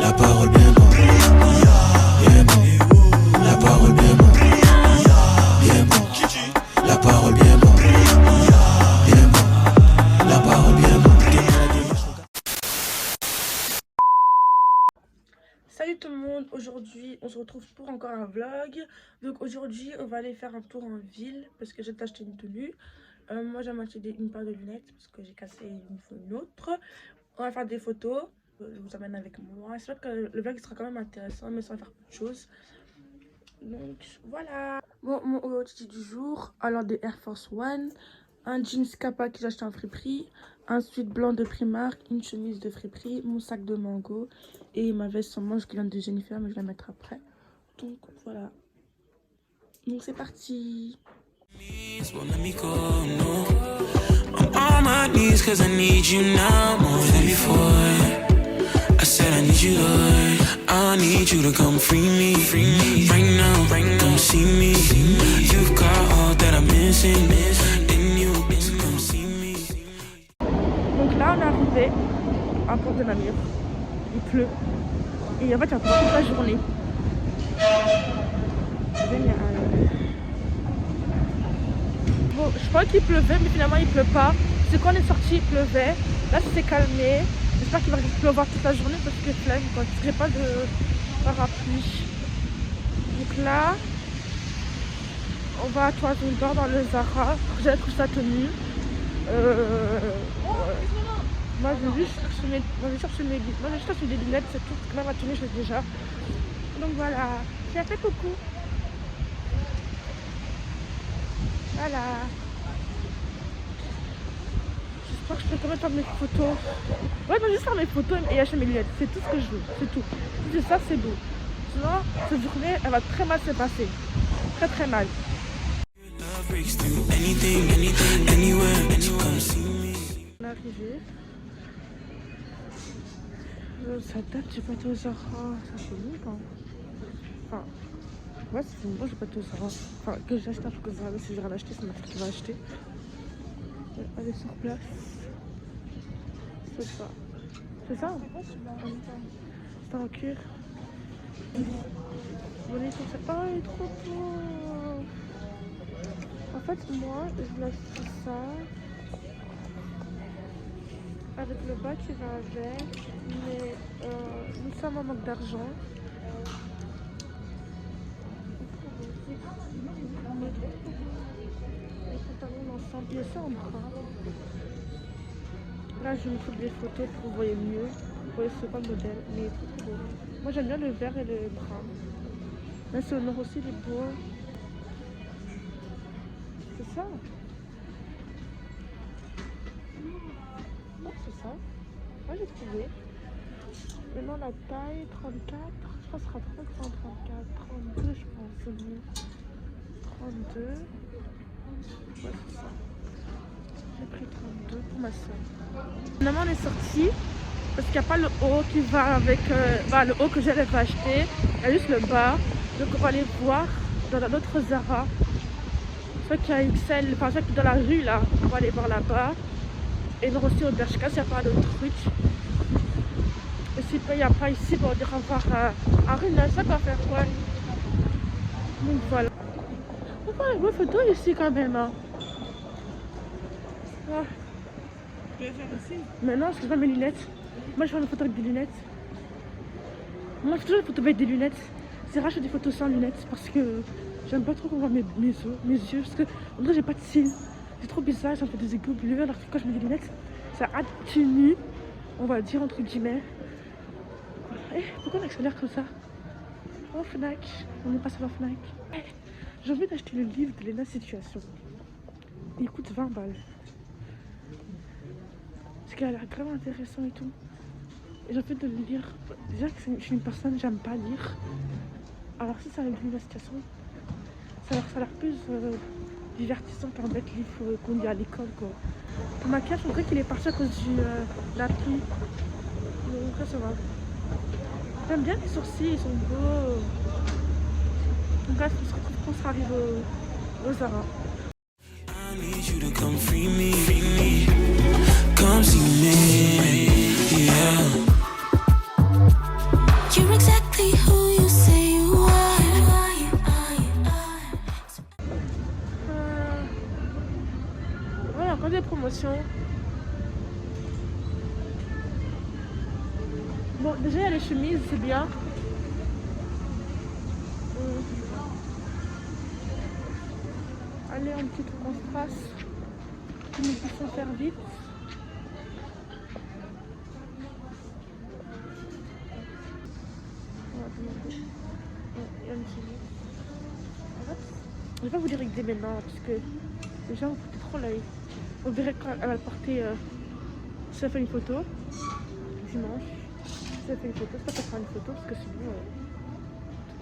La parole bien bas. Bien bas. La parole bien bas. Bien bas. La parole bien bas. Bien bas. La parole bien bas. Salut tout le monde, aujourd'hui on se retrouve pour encore un vlog. Donc aujourd'hui on va aller faire un tour en ville parce que j'ai acheté une tenue. Moi j'ai acheté une paire de lunettes parce que j'ai cassé une autre. On va faire des photos, je vous amène avec moi. J'espère que le vlog sera quand même intéressant mais sans faire beaucoup de choses. Donc voilà. Bon, mon outfit du jour, alors des Air Force One, un jeans Kappa que j'ai acheté en friperie, un sweat blanc de Primark, une chemise de friperie, mon sac de mango et ma veste sans manche qui vient de Jennifer mais je vais la mettre après. Donc voilà. Donc c'est parti. I said I need you, Lord. I need you to come free me right now, come see me. You've got all that I'm missing. In you, come see me. Donc là on est arrivé à Port de Namur. Il pleut. Et en fait il y a toute la journée. Génial. Bon, je crois qu'il pleuvait mais finalement il pleut pas. C'est quand on est sorti il pleuvait. Là ça s'est calmé. J'espère qu'il va pleuvoir toute la journée parce que flemme quoi, parce que j'ai pas de parapluie. Donc là, on va à Toison d'Or dans le Zara. J'ai trouvé sa tenue. Moi j'ai juste cherché des lunettes, c'est tout. Parce que même ma tenue je l'ai déjà. Donc voilà, j'ai fait coucou. Voilà. J'espère que je peux quand même faire mes photos. Ouais, non, juste faire mes photos et acheter mes lunettes. C'est tout ce que je veux, c'est tout. Si c'est ça, c'est beau. Sinon, cette journée, elle va très mal se passer. Très très mal. On est arrivé. Ça date, j'ai pas été au Zara. Ça fait longtemps. Enfin, ouais, ça fait longtemps que j'ai pas été au Zara. Enfin, que j'ai acheté un truc au Zara. Si j'ai rien acheté, c'est ma fille qui va acheter. Elle est sur place. C'est ça. C'est ça? C'est en cuir. Oh, il est trop beau. En fait, moi, je voulais acheter ça. Avec le bas qui va avec. Mais nous sommes en manque d'argent. Les pantalons ensemble. Il est ça en bras. Là, je vais me foutre des photos pour vous voyez mieux. Vous voyez, c'est pas le modèle, mais il est trop beau. Moi, j'aime bien le vert et le brun. Mais c'est au nord aussi, il est beau. C'est ça. Oh, c'est ça. Moi, j'ai trouvé. Maintenant, la taille 34. Je pense que ce sera 33, 34, 32, je pense. C'est mieux. 32. Ouais, c'est ça. J'ai pris 32 pour ma soeur. Finalement on est sorti parce qu'il n'y a pas le haut qui va avec le haut que j'allais acheter. Il y a juste le bas. Donc on va aller voir dans l'autre Zara. Soit qu'il y a XL, enfin soit qui est dans la rue là. On va aller voir là-bas. Et nous aussi au Bershka s'il n'y a pas d'autres trucs. Et s'il n'y a pas ici, on ira voir à Runa, ça va faire quoi. Donc voilà. On va faire une bonne photo ici quand même. Hein. Ah. Tu veux faire aussi? Mais non, parce que je fais mes lunettes. Moi je fais une photo avec des lunettes. Moi je fais toujours des photos avec des lunettes. C'est rare, je fais des photos sans lunettes parce que j'aime pas trop qu'on voit mes yeux. Parce que en vrai j'ai pas de cils. C'est trop bizarre, j'en fais des égouts bleus alors que quand je mets des lunettes, ça atténue, on va dire entre guillemets. Eh, pourquoi on accélère comme ça? Oh Fnac, on est passé à la Fnac. Eh, j'ai envie d'acheter le livre de Lena Situation. Il coûte 20 balles. Parce qu'elle a l'air vraiment intéressant et tout. Et j'ai envie de le lire. Déjà que je suis une personne, j'aime pas lire. Alors si ça réduit la situation, ça a l'air plus divertissant qu'un bête livre qu'on lit à l'école quoi. Pour ma cache, on dirait qu'il est parti à cause de la pluie. Donc ça va. J'aime bien les sourcils, ils sont beaux. Donc bref, on se retrouve quand on sera arrivé au Zara. I need you to come free me, come see me, yeah. Bon, déjà, il y a les chemises, c'est bien. Allez, en petit contraste. Nous puissions faire vite. Il y a une chemise. En fait, je vais pas vous dire avec des maintenant parce que les gens vous foutez trop l'œil. On verrait quand elle va le porter. Si elle fait une photo, dimanche. Si elle fait une photo, c'est pas qu'elle fera une photo parce que sinon,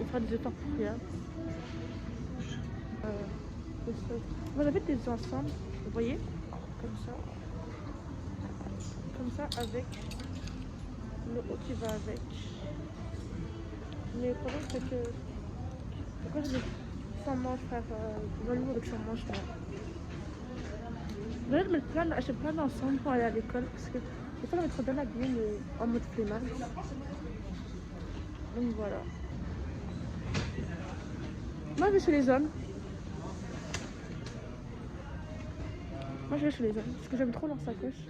il fera des efforts pour rien. Vous avez des ensembles, vous voyez, comme ça, avec le haut qui va avec. Mais le problème c'est que pourquoi je mets sans manche, frère, velours avec sans manche là. Je vais acheter plein d'ensembles pour aller à l'école parce que des fois on va être bien habillée mais en mode flemmard. Donc voilà. Moi je vais chez les hommes. Moi je vais chez les hommes parce que j'aime trop leur sacoche.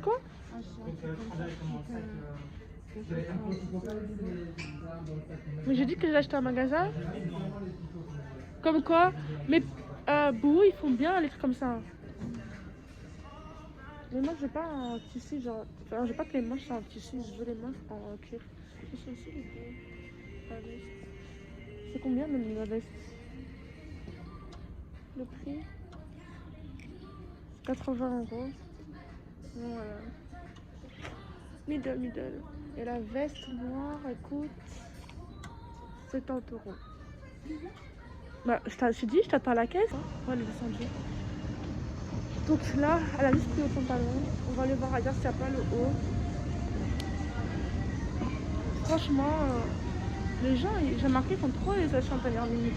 Quoi? Mais j'ai dit que j'ai acheté un magasin. Comme quoi? Mais Bouhou ils font bien les trucs comme ça. Mais moi j'ai pas un tissu genre. Enfin j'ai pas que les manches en tissu, je veux les manches en cuir. Je suis aussi la veste. C'est combien même la veste? Le prix 80 €. Voilà. Middle. Et la veste noire elle coûte 70 €. Bah je t'ai dit, je t'attends à la caisse. On va aller descendre. Donc là, elle a juste pris au pantalon. On va aller voir ailleurs s'il n'y a pas le haut. Franchement, les gens, j'ai remarqué, ils font trop les achats en tailleur limite.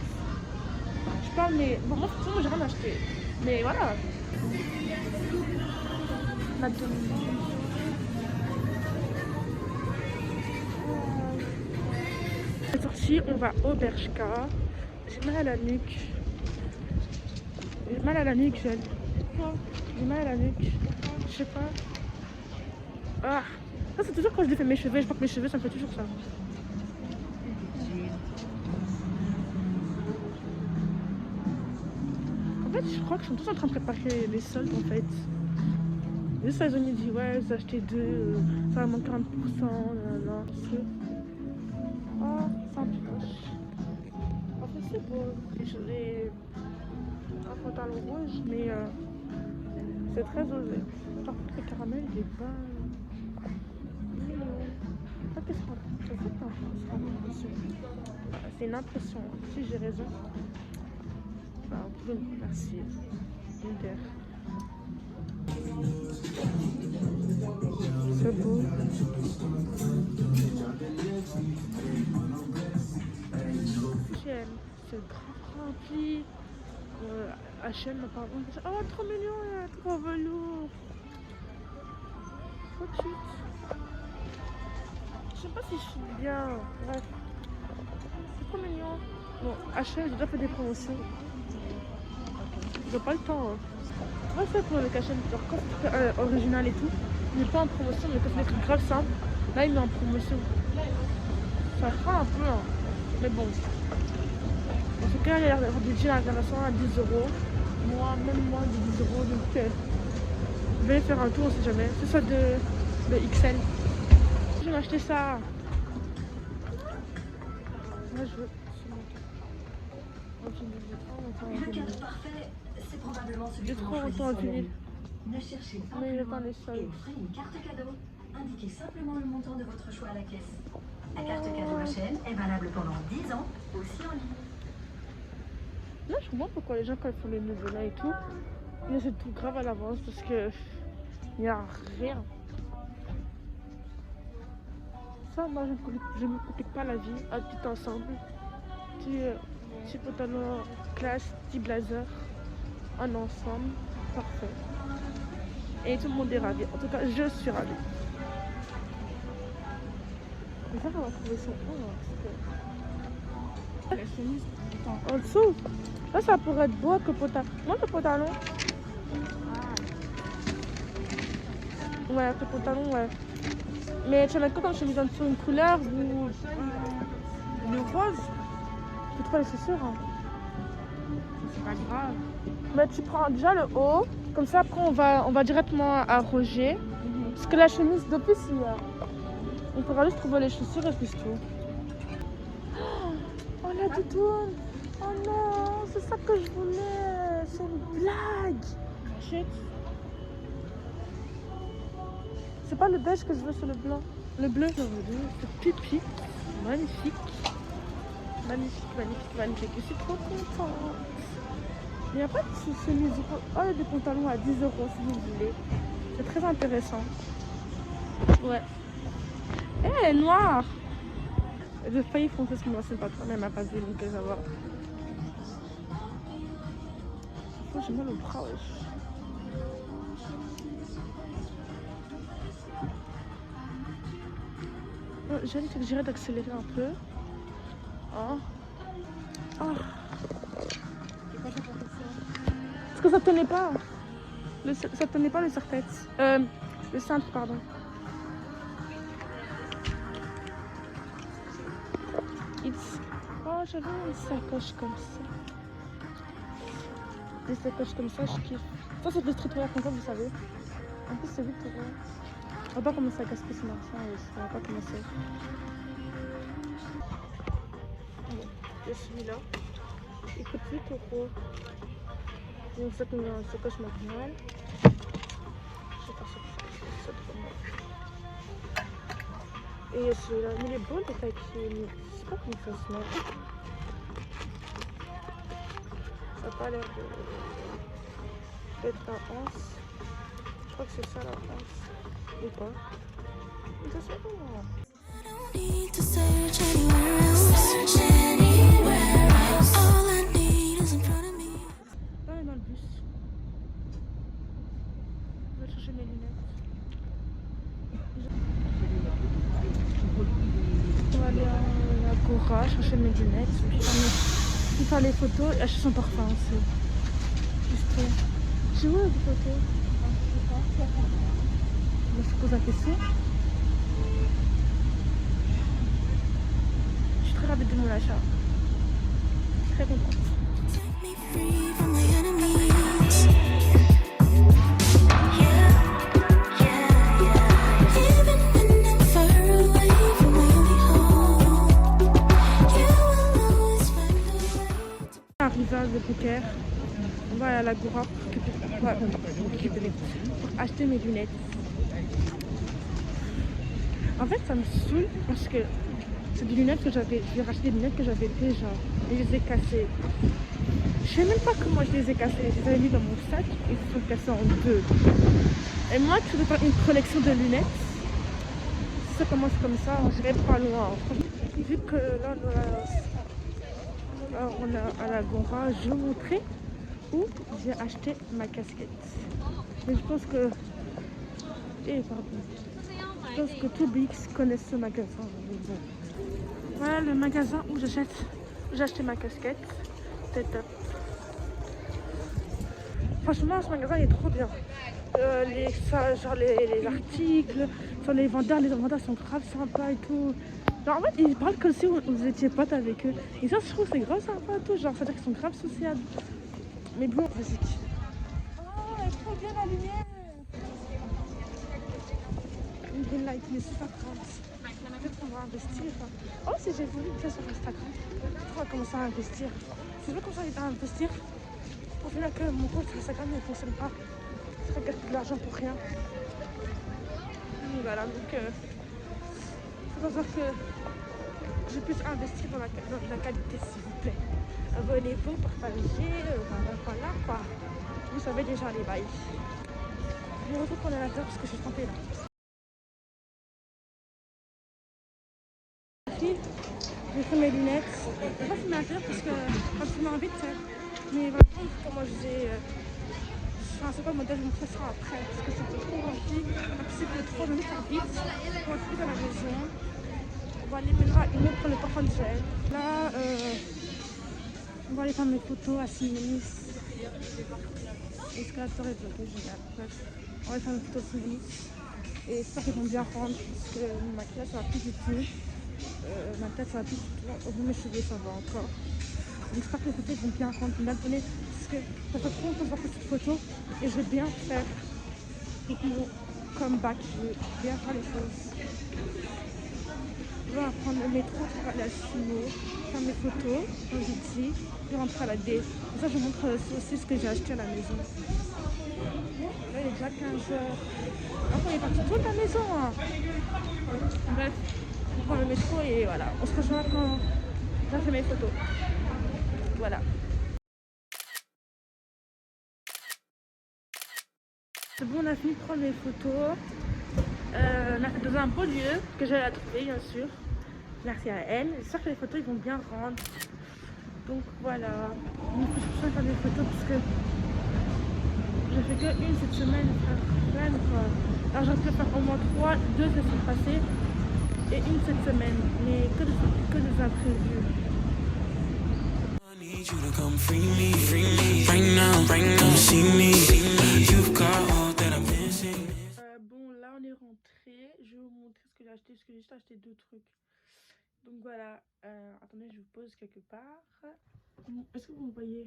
Je parle, mais bon, moi, forcément, j'ai rien acheté. Mais voilà. C'est sorti, on va au Bershka. J'ai mal à la nuque. J'ai mal à la nuque, j'ai mal à la nuque. Je sais pas. Ah, ça c'est toujours quand je défais mes cheveux. Je crois que mes cheveux, ça me fait toujours ça. En fait, je crois qu'ils sont tous en train de préparer les soldes en fait. Juste ils ont dit ouais, j'ai acheté deux, ça va manquer 40%. Là. Oh, c'est un petit poche. En fait, c'est beau. J'ai un pantalon rouge, mais c'est très osé. Par contre, le caramel, il est pas. Qu'est-ce qu'on c'est une impression. Si j'ai raison, bah, vous pouvez me remercier. C'est beau. C'est grave rempli. H&M apparemment. Oh, trop mignon, il y a trop velours. Trop cute. Je sais pas si je suis bien. Bref. C'est trop mignon. Bon, H&M, j'ai déjà fait des promotions. J'ai pas le temps. Moi, c'est pour avec H&M, genre quand c'est original et tout, il n'est pas en promotion, mais quand c'est des trucs grave simples, là il est en promotion. Ça fera un peu, hein. Mais bon. En tout cas, il y a des jeans intéressants à 10 €. Moi, même moins de 10 €, donc je vais faire un tour, on sait jamais. C'est ça de XL. Je vais m'acheter ça. Moi, je veux. Le cadre parfait, c'est probablement celui J'ai que trop l'on choisit longtemps à soi-même. finir. Ne cherchez pas Mais plus j'attends loin les et soldes. offrez une carte cadeau. Indiquez simplement le montant de votre choix à la caisse. La carte cadeau H&M est valable pendant 10 ans, aussi en ligne. Là, je comprends pourquoi les gens, quand ils font les nouveaux là et tout, ils essaient tout grave à l'avance parce que il n'y a rien. Ça, moi, je ne me complique pas la vie. Un petit ensemble, petit pantalon classe, petit blazer, un ensemble, parfait. Et tout le monde est ravi. En tout cas, je suis ravie. Mais ça, on va trouver son point. En dessous, là, ça pourrait être beau avec le pantalon. Moi, le pantalon, Ouais, avec le pantalon, ouais. Mais tu vas mettre quoi comme chemise en dessous? Une couleur ou le rose? Tu peux trouver les chaussures. Hein. C'est pas grave. Mais tu prends déjà le haut, comme ça après on va directement à Roger. Parce que la chemise d'office, on pourra juste trouver les chaussures et puis c'est tout. Oh la doudoune! Oh non, c'est ça que je voulais! C'est une blague! Achète. C'est pas le beige que je veux, c'est le blanc. Le bleu, c'est pipi. Magnifique. Magnifique, magnifique, magnifique. Je suis trop contente. Il n'y a pas de chemise. Oh, il y a des pantalons à 10 € si vous voulez. C'est très intéressant. Ouais. Eh, elle est noire. J'ai failli foncer sur mon ancienne patronne, elle m'a pas vu, donc ça va. Oh, j'ai mal au bras, wesh. J'ai dit que j'irais d'accélérer un peu. Oh. Oh. Parce que ça tenait pas. Ça tenait pas le serre-tête. Le cintre, pardon. Oh, j'avais une sacoche comme ça. Des sacoches comme ça, je kiffe. Ça, c'est le streetwear comme ça, vous savez. En plus, c'est 8 €. On va pas commencer à gaspiller ce marchand, on va pas commencer. Bon, et celui-là, il coûte 8 €. Donc ça tombe dans une sacoche normale. Je vais faire ça trop mal. Et celui-là, mais il est beau le taille, je sais pas comment ça se met. Ça n'a pas l'air d'être un anse. Je crois que c'est ça la anse. Ou pas. Mais ça se met comment? Need to search anywhere else. Search anywhere else. All I need is in front of me. Là, on est dans le bus. Je vais chercher mes lunettes. On va aller à l'Agora chercher mes lunettes. Puis faire les photos et acheter son parfum aussi. Juste. J'ai où les photos? Je me pose la question. Je suis très ravie de mon achat. Très contente. Set me free from my enemies. Yeah, yeah, yeah. Even when I'm far away from my only home, you will always find a way to. Arrivage de poker. On va à l'Agora pour acheter mes lunettes. En fait, ça me saoule parce que c'est des lunettes que j'avais. J'ai racheté des lunettes que j'avais déjà et je les ai cassées. Je sais même pas comment je les ai cassées. Je les avais mis dans mon sac et ils se sont cassés en deux. Et moi, tu veux faire une collection de lunettes. Si ça commence comme ça, on irait pas loin. Vu que là, on est à l'Agora, je vais vous montrer où j'ai acheté ma casquette. Mais je pense que... Je pense que tout BX connaît ce magasin. Bon. Voilà le magasin où j'ai acheté ma casquette. C'est top. Franchement, ce magasin il est trop bien. Les articles, sur les vendeurs sont grave sympas et tout. Genre, en fait, ils parlent comme si vous étiez potes avec eux. Et ça, je trouve que c'est grave sympa et tout. Genre, ça veut dire qu'ils sont grave sociables. Mais bon, musique. Oh, elle est trop bien la lumière. Une green light, mais c'est pas grave. Peut-être qu'on va investir. Oh, si j'ai voulu faire sur Instagram, on va commencer à investir. Si je veux commencer à investir, pour finir que mon compte sur Instagram ne fonctionne pas, je regarde de l'argent pour rien. Et voilà, donc il faut savoir que je puisse investir dans la qualité, s'il vous plaît. Abonnez-vous, partagez, voilà quoi. Vous savez déjà les bails. Je me retrouve pour l'intérieur parce que je suis tentée là. J'ai fait mes lunettes. Je vais pas filmer l'intérieur parce que quand tu m'invites, mais vraiment comment enfin, c'est pas le modèle, je vous montrerai ça après parce que c'était trop rempli. C'était trop, je vais faire vite. On va trouver à la maison. On va aller maintenant prendre le parfum de gel. Là, on va aller faire mes photos à 6 minutes. L'escalator est bloqué, génial. Bref, on va faire une photo de souvenir. Et j'espère qu'ils vont bien rendre parce que mon maquillage ça va plus du tout. Ma tête ça va plus du tout. Au bout mes cheveux ça va encore. Donc j'espère que les photos vont bien rendre, bien donner. Parce que ça fait trop longtemps que je vois cette photo et je vais bien faire mon comeback. Je vais bien faire les choses. Je vais prendre le métro pour aller à Chino, faire mes photos, comme j'ai dit, puis rentrer à la D. Comme ça je vous montre aussi ce que j'ai acheté à la maison. Là il est déjà 15h. Après on est parti tout de la maison. Hein. Bref, on prend le métro et voilà. On se rejoint quand j'ai fait mes photos. Voilà. C'est bon, on a fini de prendre mes photos. On a fait dans un beau lieu que j'allais la trouver bien sûr. Merci à elle. J'espère que les photos ils vont bien rendre. Donc voilà. Il faut que je faire des photos parce que je fais que une cette semaine. Alors j'en peux faire au moins 3, 2 se sont passées et une cette semaine. Mais que des imprévus. I need you to come free me right now, come see me. You've got all that I'm missing. Bon, là on est rentré. Je vais vous montrer ce que j'ai acheté parce que j'ai juste acheté 2 trucs. Donc voilà. Attendez, je vous pose quelque part. Est-ce que vous me voyez?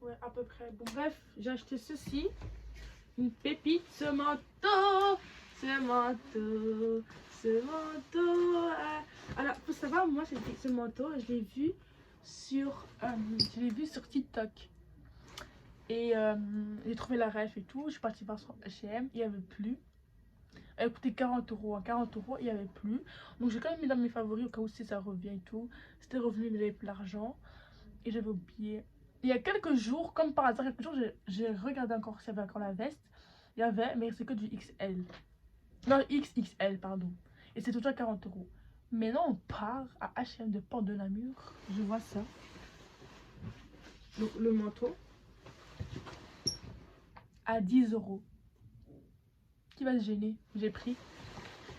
Ouais, à peu près. Bon, bref, j'ai acheté ceci. Une pépite, ce manteau. Alors, faut savoir, moi, ce manteau, je l'ai vu sur TikTok. Et j'ai trouvé la ref et tout. Je suis partie voir sur H&M, il n'y avait plus. Elle coûtait 40 €. À 40 €, il n'y avait plus. Donc j'ai quand même mis dans mes favoris au cas où si ça revient et tout. C'était revenu, mais j'avais plus l'argent. Et j'avais oublié. Il y a quelques jours, comme par hasard, j'ai regardé encore s'il y avait encore la veste. Il y avait, mais c'est que du XL. Non, XXL, pardon. Et c'est tout à 40 €. Maintenant, on part à H&M de Port de Namur. Je vois ça. Donc, le manteau. À 10 €. Qui va se gêner? J'ai pris.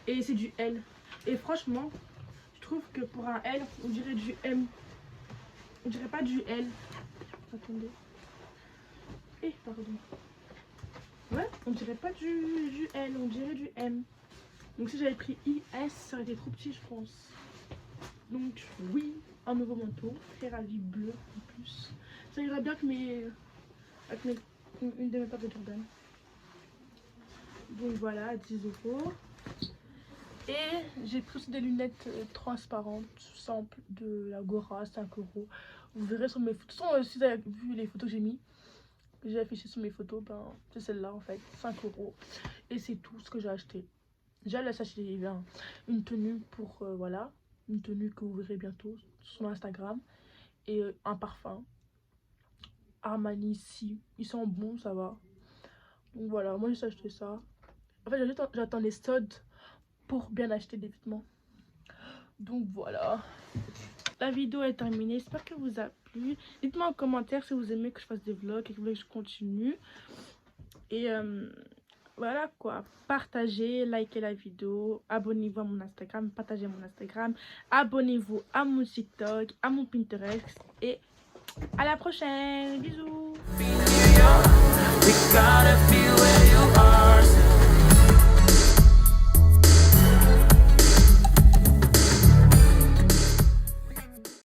Et c'est du L. Et franchement, je trouve que pour un L, on dirait du M. On dirait pas du L. Attendez. Pardon. Ouais, on dirait pas du L, on dirait du M. Donc si j'avais pris IS, ça aurait été trop petit, je pense. Donc oui, un nouveau manteau. Très ravi, bleu en plus. Ça ira bien avec une de mes paires de Jordan. Donc voilà, 10 €. Et j'ai pris aussi des lunettes transparentes, simples, de l'Agora, 5 €. Vous verrez sur mes photos. Si vous avez vu les photos que j'ai mis, que j'ai affiché sur mes photos, ben c'est celle-là en fait, 5 €. Et c'est tout ce que j'ai acheté. Déjà là, ça j'ai une tenue pour, voilà, une tenue que vous verrez bientôt sur Instagram. Et un parfum. Armani ici, ils sont bons, ça va. Donc voilà, moi j'ai acheté ça. En fait j'attends les soldes pour bien acheter des vêtements. Donc voilà, la vidéo est terminée, j'espère qu'elle vous a plu. Dites-moi en commentaire si vous aimez que je fasse des vlogs et que vous voulez que je continue. Et voilà quoi, partagez, likez la vidéo, abonnez-vous à mon Instagram, partagez mon Instagram, abonnez-vous à mon TikTok, à mon Pinterest et à la prochaine, bisous.